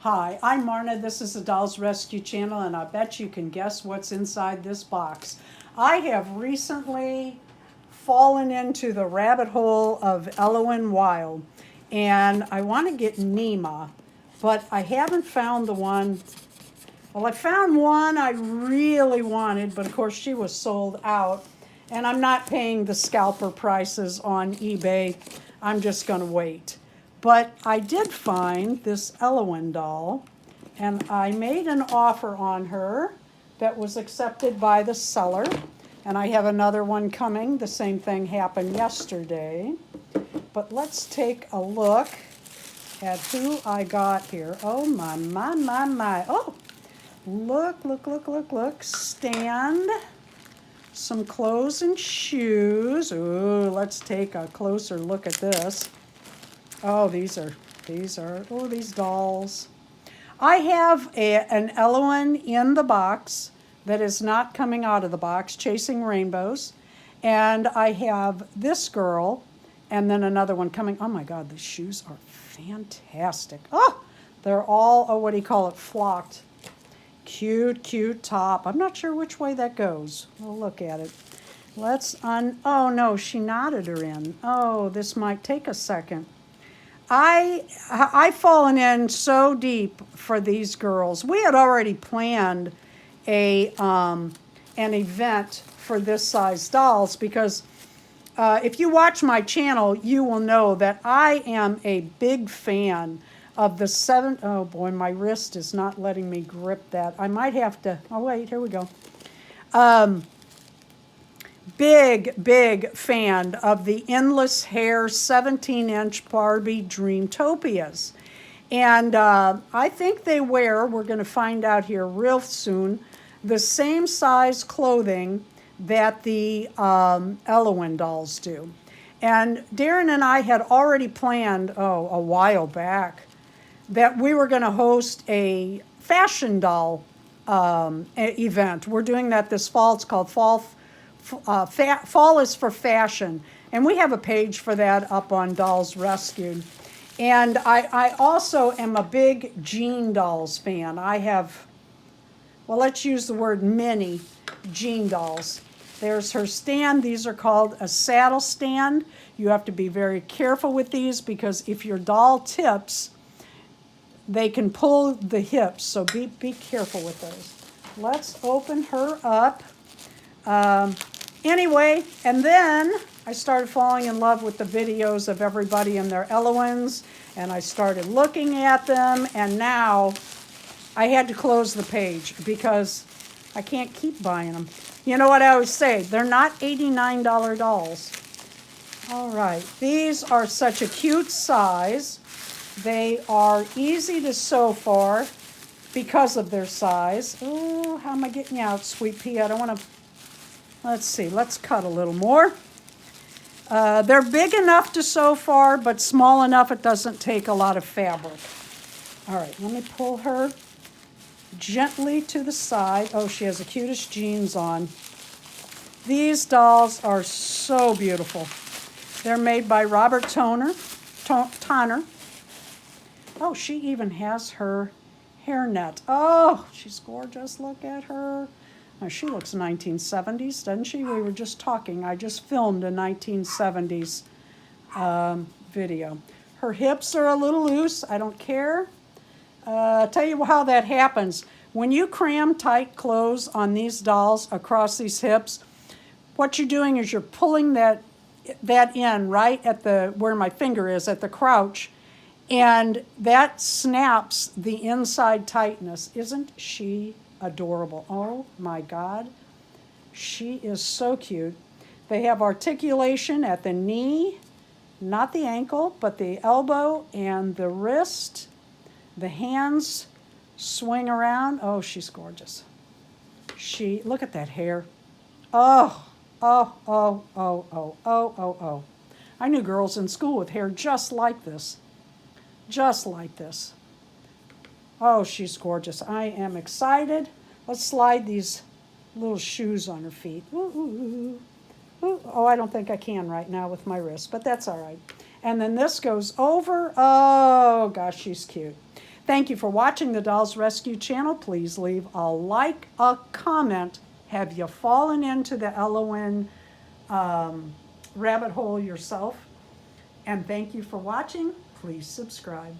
Hi, I'm Marna. This is the Dolls Rescue Channel, and I bet you can guess what's inside this box. I have recently fallen into the rabbit hole of Ellowyne Wilde, and I want to get Nema, but I haven't found the one. Well, I found one I really wanted, but of course she was sold out, and I'm not paying the scalper prices on eBay. I'm just going to wait. But I did find this Ellowyne doll, and I made an offer on her that was accepted by the seller. And I have another one coming. The same thing happened yesterday. But let's take a look at who I got here. Oh, my. Oh, look. Stand. Some clothes and shoes. Ooh, let's take a closer look at this. Oh, these dolls. I have an Eloin in the box that is not coming out of the box, Chasing Rainbows. And I have this girl and then another one coming. Oh my God, these shoes are fantastic. Oh, they're all, what do you call it, flocked. Cute top. I'm not sure which way that goes. We'll look at it. Oh no, she knotted her in. Oh, this might take a second. I've fallen in so deep for these girls. We had already planned an event for this size dolls because if you watch my channel, you will know that I am a big fan of the oh boy, my wrist is not letting me grip that. I might have to, oh wait, here we go. Big fan of the Endless Hair 17-inch Barbie Dreamtopias. And I think they wear, we're going to find out here real soon, the same size clothing that the Ellowyne dolls do. And Darren and I had already planned, a while back, that we were going to host a fashion doll event. We're doing that this fall. It's called Fall is for Fashion, and we have a page for that up on Dolls Rescued. And I also am a big Jean Dolls fan. I have, well, let's use the word mini Jean Dolls. There's her stand. These are called a saddle stand. You have to be very careful with these because if your doll tips, they can pull the hips, so be careful with those. Let's open her up. Anyway, and then I started falling in love with the videos of everybody and their Ellowynes, and I started looking at them, and now I had to close the page because I can't keep buying them. You know what I always say, they're not $89 dolls. All right, these are such a cute size. They are easy to sew for because of their size. Oh, how am I getting you out, sweet pea? I don't want to. Let's see, let's cut a little more. They're big enough to sew for, but small enough it doesn't take a lot of fabric. All right, let me pull her gently to the side. Oh, she has the cutest jeans on. These dolls are so beautiful. They're made by Robert Tonner. Oh, she even has her hairnet. Oh, she's gorgeous. Look at her. Now, she looks 1970s, doesn't she? We were just talking. I just filmed a 1970s video. Her hips are a little loose. I don't care. Tell you how that happens. When you cram tight clothes on these dolls across these hips, what you're doing is you're pulling that in right at where my finger is, at the crouch, and that snaps the inside tightness. Isn't she adorable? Oh my God. She is so cute. They have articulation at the knee, not the ankle, but the elbow and the wrist. The hands swing around. Oh, she's gorgeous. Look at that hair. Oh. I knew girls in school with hair just like this. Just like this. Oh, she's gorgeous. I am excited. Let's slide these little shoes on her feet. Ooh. Oh, I don't think I can right now with my wrist, but that's all right. And then this goes over. Oh, gosh, she's cute. Thank you for watching the Dolls Rescue channel. Please leave a like, a comment. Have you fallen into the Ellowyne rabbit hole yourself? And thank you for watching. Please subscribe.